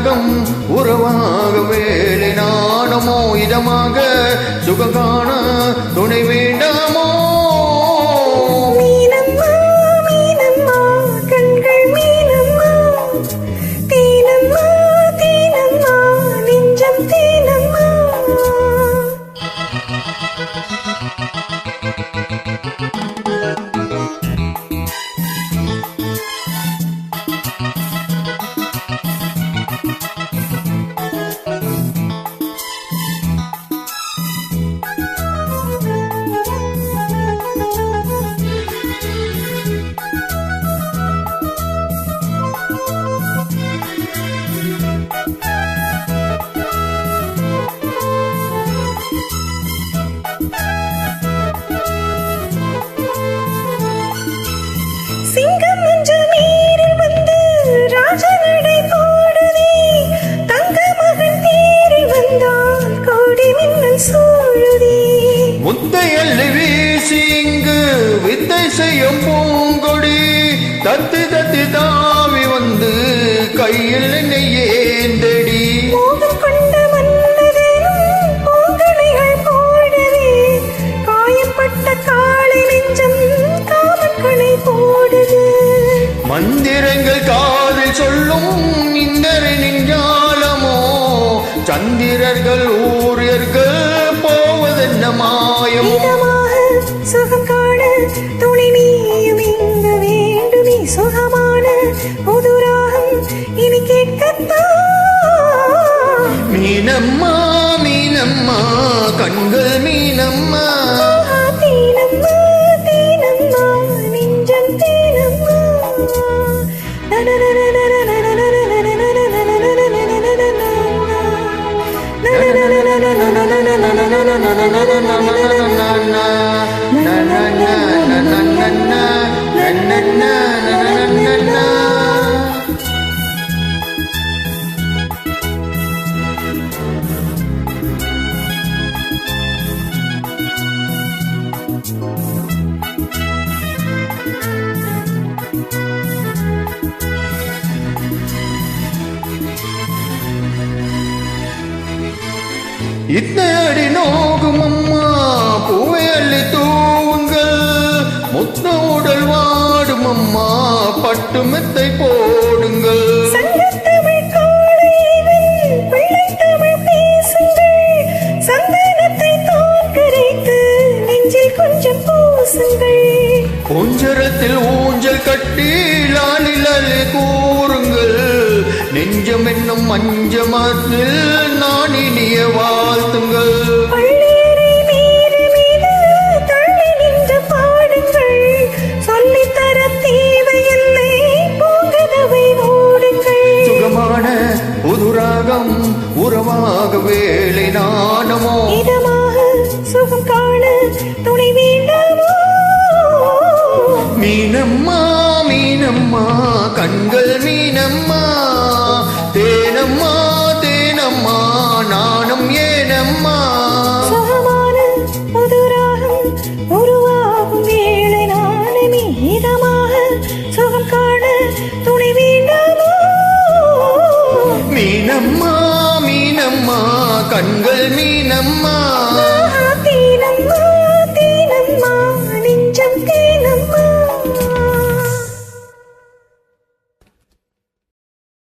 ராகம் உறவாக வேலை நாணமோ இதமாக சுகம் காண துணை வேண்டாமோ சிங்கம் என்ற நீரில் வந்து ராஜநடை போடுதே தங்க மகன் தேரில் வந்தால் கோடி மின்னல் சூழுதே முத்தை அள்ளி வீசி இங்கு வித்தை செய்யும் பூங்கொடி தத்து தத்து தாவி வந்து கையில் என்னை ஏந்தடி மோகம் கொண்ட மன்னதேனும் பூங்களைகள் போடவே காயப்பட்ட காளை நெஞ்சம் காமக்களை போடுது மந்திரங்கள் காதில் சொல்லும் இந்தரை நெஞ்சாலமோ சந்திரர்கள் ஊரியர்கள் போவதென்ன மாயம் இதமாக சுகம் காண துணை நீயும் இங்கு வேண்டுமே சுகமான புதுராகம் இனி கேட்கத்தான் மீனம்மா மீனம்மா கண்கள் மீனம்மா தீனம்மா தீனம்மா நெஞ்சம் தீனம்மா இத்தடி நோகும் அம்மா பூவை அள்ளி தூவுங்கள் முத்த உடல் வாடும் அம்மா பட்டு மெத்தை போடுங்கள் சங்கத்தமிழ் காளையர்கள் பிள்ளைத்தமிழ் பேசுங்கள் சந்தனத்தை தோற்கரைத்து நெஞ்சில் கொஞ்சம் பூசுங்கள் கொஞ்சரத்தில் ஊஞ்சல் கட்டி லாலி லாலி கூறுங்கள் நெஞ்சம் என்னும் மஞ்சமத்தில் நான் இனிய வாழ்த்துங்கள் பள்ளியறை மீது மீது தள்ளி நின்று பாடுங்கள் சொல்லித்தர தேவையில்லை பூங்கதவை மூடுங்கள் சுகமான புதுராகம் உறவாக வேலை நாணமோ இதமாக சுகம் காண துணை வேண்டாமோ மீனம்மா மீனம்மா கண்கள் மீனம்மா தேனம்மா தேனம்மா நாணம் ஏனம்மா சுகமான புதுராகம் உருவாகும் வேளை நாணமே இதமாக சுகம் காண துணை வேண்டாமோ மீனம்மா மீனம்மா கண்கள் மீனம்மா